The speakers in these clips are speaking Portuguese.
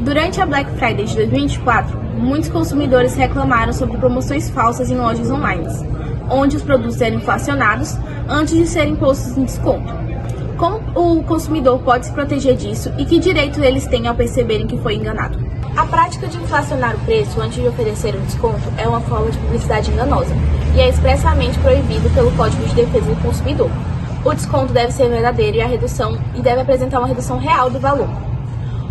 Durante a Black Friday de 2024, muitos consumidores reclamaram sobre promoções falsas em lojas online, onde os produtos eram inflacionados antes de serem postos em desconto. Como o consumidor pode se proteger disso e que direito eles têm ao perceberem que foi enganado? A prática de inflacionar o preço antes de oferecer um desconto é uma forma de publicidade enganosa e é expressamente proibido pelo Código de Defesa do Consumidor. O desconto deve ser verdadeiro e deve apresentar uma redução real do valor.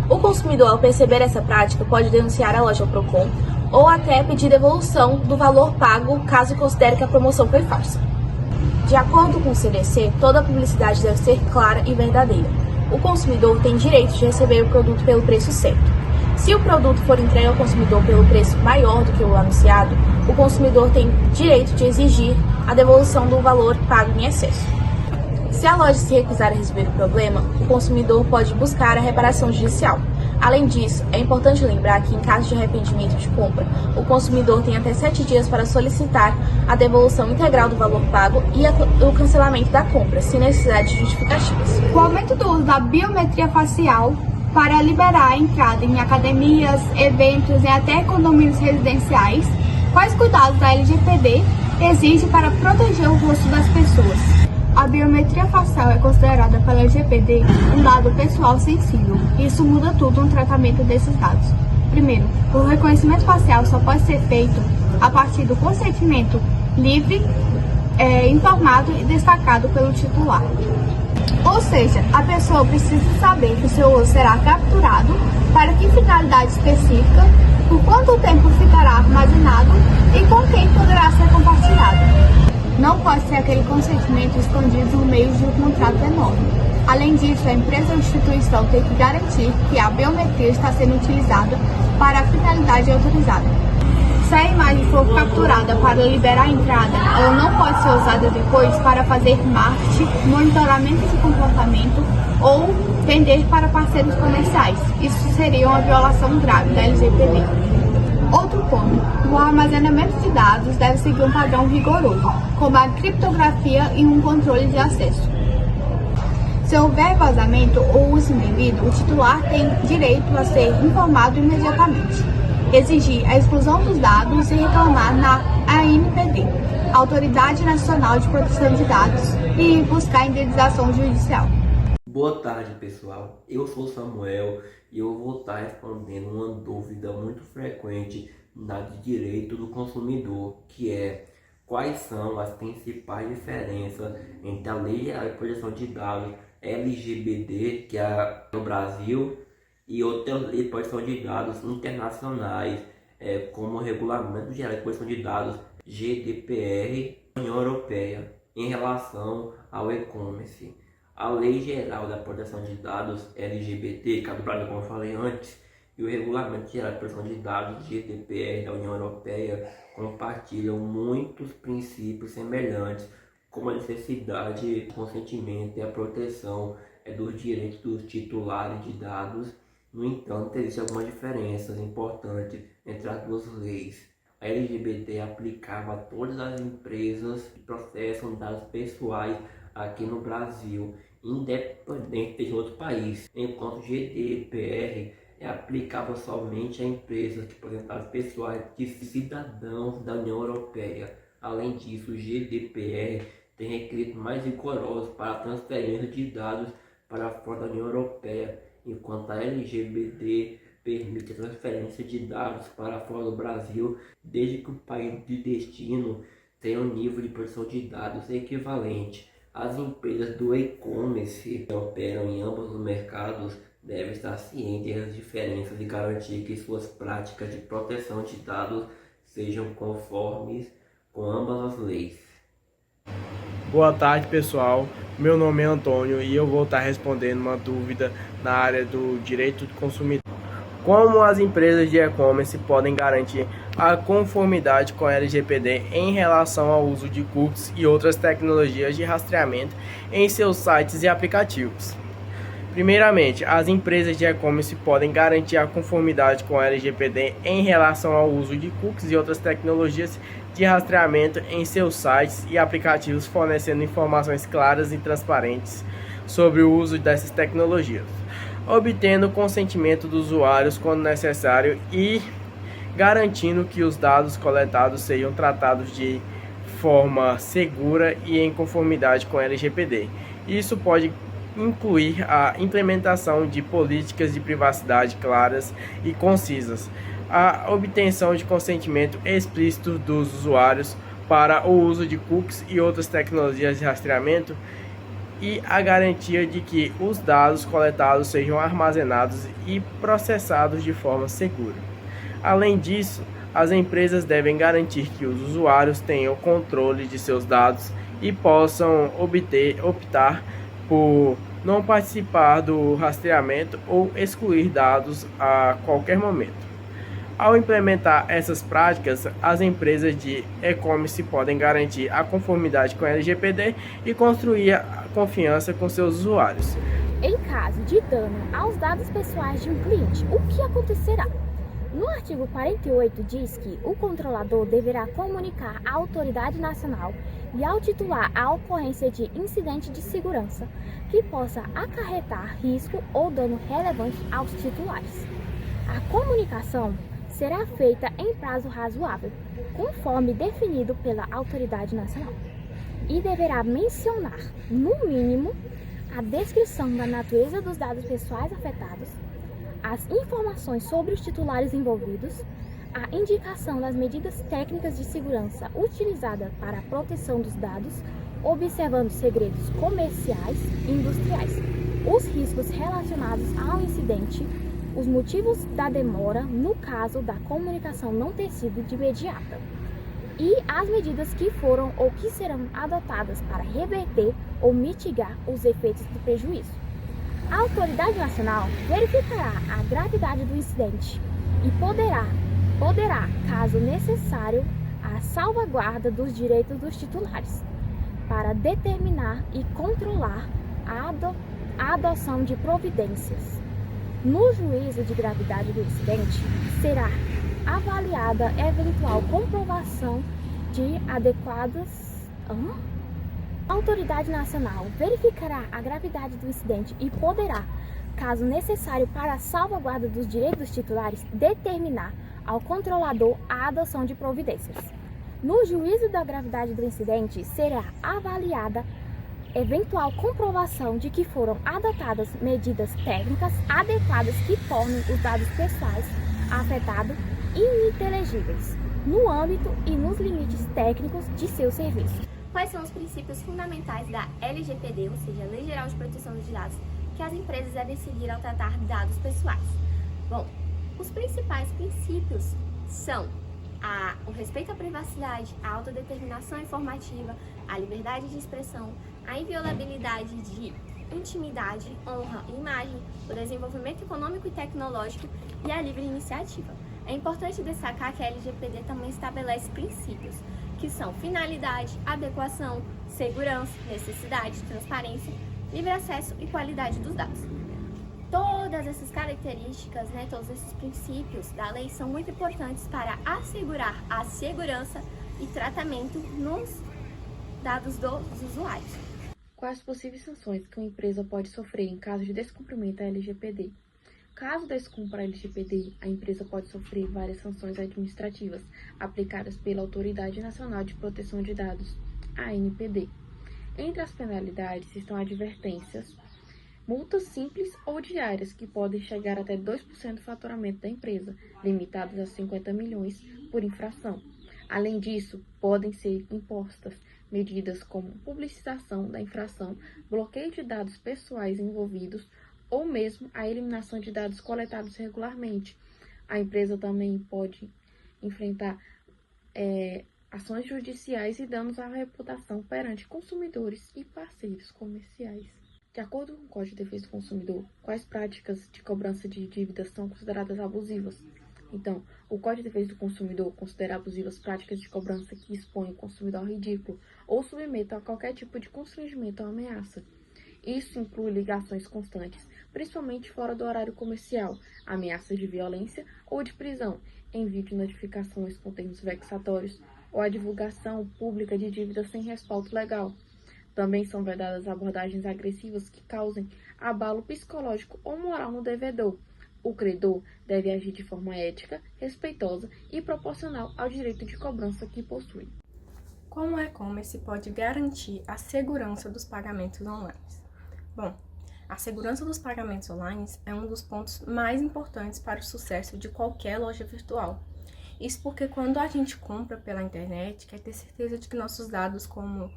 O consumidor, ao perceber essa prática, pode denunciar a loja ao Procon ou até pedir devolução do valor pago caso considere que a promoção foi falsa. De acordo com o CDC, toda a publicidade deve ser clara e verdadeira. O consumidor tem direito de receber o produto pelo preço certo. Se o produto for entregue ao consumidor pelo preço maior do que o anunciado, o consumidor tem direito de exigir a devolução do valor pago em excesso. Se a loja se recusar a resolver o problema, o consumidor pode buscar a reparação judicial. Além disso, é importante lembrar que, em caso de arrependimento de compra, o consumidor tem até 7 dias para solicitar a devolução integral do valor pago e o cancelamento da compra, sem necessidade de justificativas. O aumento do uso da biometria facial para liberar a entrada em academias, eventos e até condomínios residenciais, quais cuidados a LGPD exige para proteger o rosto das pessoas? A biometria facial é considerada pela LGPD um dado pessoal sensível. Isso muda tudo no tratamento desses dados. Primeiro, o reconhecimento facial só pode ser feito a partir do consentimento livre, informado e destacado pelo titular. Ou seja, a pessoa precisa saber que seu rosto será capturado, para que finalidade específica, por quanto tempo ficará armazenado e com quem poderá ser compartilhado. Não pode ser aquele consentimento escondido no meio de um contrato enorme. Além disso, a empresa ou instituição tem que garantir que a biometria está sendo utilizada para a finalidade autorizada. Se a imagem for capturada para liberar a entrada, ela não pode ser usada depois para fazer marketing, monitoramento de comportamento ou vender para parceiros comerciais. Isso seria uma violação grave da LGPD. Outro ponto, o armazenamento de dados deve seguir um padrão rigoroso, como a criptografia e um controle de acesso. Se houver vazamento ou uso indevido, o titular tem direito a ser informado imediatamente, exigir a exclusão dos dados e reclamar na ANPD, Autoridade Nacional de Proteção de Dados, e buscar indenização judicial. Boa tarde, pessoal. Eu sou Samuel e eu vou estar respondendo uma dúvida muito frequente na área de direito do consumidor, que é: quais são as principais diferenças entre a Lei Geral de Proteção de Dados LGPD, que é no Brasil, e outras leis de proteção de dados internacionais, como o Regulamento Geral de Proteção de Dados GDPR da União Europeia, em relação ao e-commerce. A Lei Geral da Proteção de Dados LGBT, que é do Brasil, como eu falei antes, e o Regulamento Geral de Proteção de Dados GDPR da União Europeia compartilham muitos princípios semelhantes, como a necessidade de consentimento e a proteção dos direitos dos titulares de dados. No entanto, existem algumas diferenças importantes entre as duas leis. A LGBT é aplicável a todas as empresas que processam dados pessoais aqui no Brasil, independente de outro país, enquanto o GDPR é aplicável somente a empresas que processam dados pessoais de cidadãos da União Europeia. Além disso, o GDPR tem requisitos mais rigorosos para a transferência de dados para fora da União Europeia, enquanto a LGBT permite a transferência de dados para fora do Brasil, desde que o país de destino tenha um nível de proteção de dados equivalente. As empresas do e-commerce que operam em ambos os mercados devem estar cientes das diferenças e garantir que suas práticas de proteção de dados sejam conformes com ambas as leis. Boa tarde, pessoal. Meu nome é Antônio e eu vou estar respondendo uma dúvida na área do direito do consumidor. Como as empresas de e-commerce podem garantir a conformidade com a LGPD em relação ao uso de cookies e outras tecnologias de rastreamento em seus sites e aplicativos? Primeiramente, as empresas de e-commerce podem garantir a conformidade com a LGPD em relação ao uso de cookies e outras tecnologias de rastreamento em seus sites e aplicativos, fornecendo informações claras e transparentes sobre o uso dessas tecnologias. obtendo o consentimento dos usuários quando necessário e garantindo que os dados coletados sejam tratados de forma segura e em conformidade com a LGPD. Isso pode incluir a implementação de políticas de privacidade claras e concisas, a obtenção de consentimento explícito dos usuários para o uso de cookies e outras tecnologias de rastreamento e a garantia de que os dados coletados sejam armazenados e processados de forma segura. Além disso, as empresas devem garantir que os usuários tenham controle de seus dados e possam optar por não participar do rastreamento ou excluir dados a qualquer momento. Ao implementar essas práticas, as empresas de e-commerce podem garantir a conformidade com a LGPD e construir a confiança com seus usuários. Em caso de dano aos dados pessoais de um cliente, o que acontecerá? No artigo 48 diz que o controlador deverá comunicar à autoridade nacional e ao titular a ocorrência de incidente de segurança que possa acarretar risco ou dano relevante aos titulares. A comunicação será feita em prazo razoável, conforme definido pela autoridade nacional, e deverá mencionar, no mínimo, a descrição da natureza dos dados pessoais afetados, as informações sobre os titulares envolvidos, a indicação das medidas técnicas de segurança utilizadas para a proteção dos dados, observando segredos comerciais e industriais, os riscos relacionados ao incidente, os motivos da demora no caso da comunicação não ter sido de imediata, e as medidas que foram ou que serão adotadas para reverter ou mitigar os efeitos do prejuízo. A autoridade nacional verificará a gravidade do incidente e poderá, caso necessário, a salvaguarda dos direitos dos titulares, para determinar e controlar a adoção de providências. No juízo de gravidade do incidente, será avaliada eventual comprovação de adequadas... A autoridade nacional verificará a gravidade do incidente e poderá, caso necessário para a salvaguarda dos direitos dos titulares, determinar ao controlador a adoção de providências. No juízo da gravidade do incidente, será avaliada eventual comprovação de que foram adotadas medidas técnicas adequadas que tornem os dados pessoais afetados ininteligíveis, no âmbito e nos limites técnicos de seu serviço. Quais são os princípios fundamentais da LGPD, ou seja, a Lei Geral de Proteção dos Dados, que as empresas devem seguir ao tratar dados pessoais? Bom, os principais princípios são o respeito à privacidade, a autodeterminação informativa, a liberdade de expressão, a inviolabilidade de intimidade, honra e imagem, o desenvolvimento econômico e tecnológico e a livre iniciativa. É importante destacar que a LGPD também estabelece princípios, que são finalidade, adequação, segurança, necessidade, transparência, livre acesso e qualidade dos dados. Todas essas características, todos esses princípios da lei são muito importantes para assegurar a segurança e tratamento nos dados dos usuários. Quais possíveis sanções que uma empresa pode sofrer em caso de descumprimento da LGPD? Caso descumpra a LGPD, a empresa pode sofrer várias sanções administrativas aplicadas pela Autoridade Nacional de Proteção de Dados, ANPD. Entre as penalidades estão advertências, multas simples ou diárias que podem chegar até 2% do faturamento da empresa, limitadas a 50 milhões por infração. Além disso, podem ser impostas medidas como publicização da infração, bloqueio de dados pessoais envolvidos ou mesmo a eliminação de dados coletados regularmente. A empresa também pode enfrentar ações judiciais e danos à reputação perante consumidores e parceiros comerciais. De acordo com o Código de Defesa do Consumidor, quais práticas de cobrança de dívidas são consideradas abusivas? Então, o Código de Defesa do Consumidor considera abusivas práticas de cobrança que expõem o consumidor ao ridículo ou submetam a qualquer tipo de constrangimento ou ameaça. Isso inclui ligações constantes, principalmente fora do horário comercial, ameaças de violência ou de prisão, envio de notificações com termos vexatórios ou a divulgação pública de dívidas sem respaldo legal. Também são vedadas abordagens agressivas que causem abalo psicológico ou moral no devedor. O credor deve agir de forma ética, respeitosa e proporcional ao direito de cobrança que possui. Como o e-commerce pode garantir a segurança dos pagamentos online? Bom, a segurança dos pagamentos online é um dos pontos mais importantes para o sucesso de qualquer loja virtual. Isso porque quando a gente compra pela internet, quer ter certeza de que nossos dados, como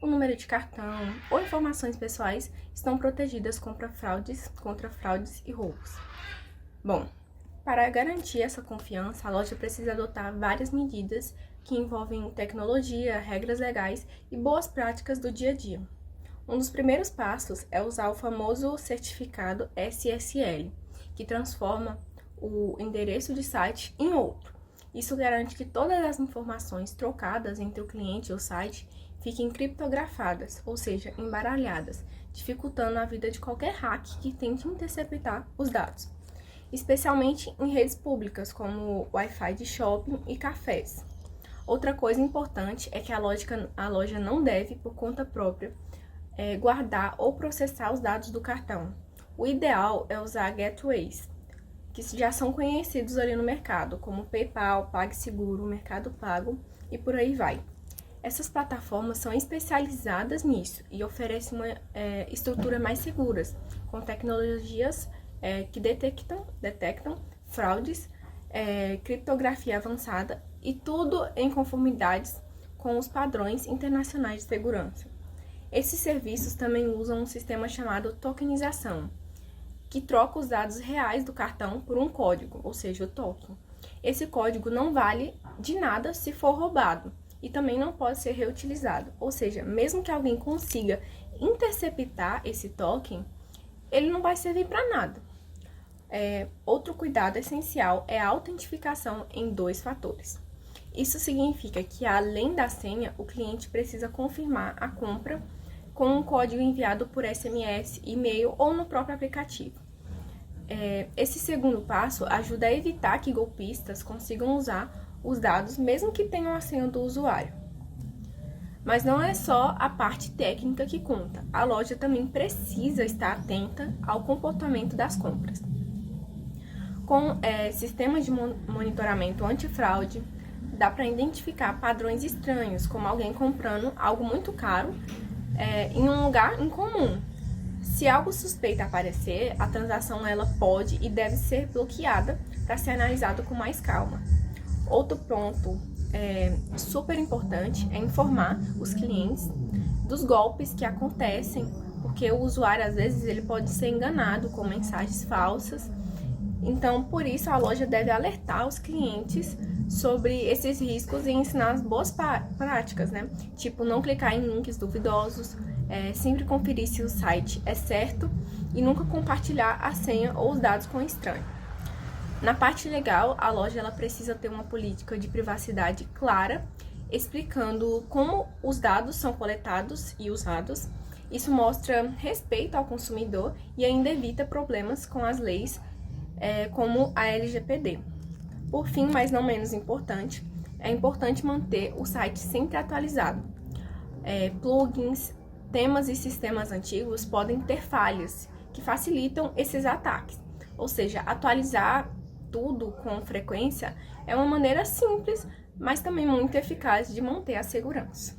o número de cartão ou informações pessoais, estão protegidas contra fraudes e roubos. Bom, para garantir essa confiança, a loja precisa adotar várias medidas que envolvem tecnologia, regras legais e boas práticas do dia a dia. Um dos primeiros passos é usar o famoso certificado SSL, que transforma o endereço de site em outro. Isso garante que todas as informações trocadas entre o cliente e o site fiquem criptografadas, ou seja, embaralhadas, dificultando a vida de qualquer hack que tente interceptar os dados, especialmente em redes públicas como Wi-Fi de shopping e cafés. Outra coisa importante é que a loja não deve, por conta própria, guardar ou processar os dados do cartão. O ideal é usar gateways, que já são conhecidos ali no mercado, como PayPal, PagSeguro, Mercado Pago e por aí vai. Essas plataformas são especializadas nisso e oferecem uma estrutura mais seguras, com tecnologias que detectam fraudes, criptografia avançada e tudo em conformidades com os padrões internacionais de segurança. Esses serviços também usam um sistema chamado tokenização, que troca os dados reais do cartão por um código, ou seja, o token. Esse código não vale de nada se for roubado e também não pode ser reutilizado, ou seja, mesmo que alguém consiga interceptar esse token, ele não vai servir para nada. Outro cuidado essencial é a autentificação em 2 fatores. Isso significa que, além da senha, o cliente precisa confirmar a compra com um código enviado por SMS, e-mail ou no próprio aplicativo. Esse segundo passo ajuda a evitar que golpistas consigam usar os dados, mesmo que tenham a senha do usuário. Mas não é só a parte técnica que conta. A loja também precisa estar atenta ao comportamento das compras. Com sistemas de monitoramento antifraude, dá para identificar padrões estranhos, como alguém comprando algo muito caro em um lugar incomum. Se algo suspeito aparecer, a transação ela pode e deve ser bloqueada para ser analisado com mais calma. Outro ponto super importante é informar os clientes dos golpes que acontecem, porque o usuário às vezes ele pode ser enganado com mensagens falsas. Então, por isso a loja deve alertar os clientes sobre esses riscos e ensinar as boas práticas, né? Tipo, não clicar em links duvidosos, sempre conferir se o site é certo e nunca compartilhar a senha ou os dados com estranho. Na parte legal, a loja ela precisa ter uma política de privacidade clara, explicando como os dados são coletados e usados. Isso mostra respeito ao consumidor e ainda evita problemas com as leis, como a LGPD. Por fim, mas não menos importante, é importante manter o site sempre atualizado. Plugins, temas e sistemas antigos podem ter falhas que facilitam esses ataques. Ou seja, atualizar tudo com frequência é uma maneira simples, mas também muito eficaz de manter a segurança.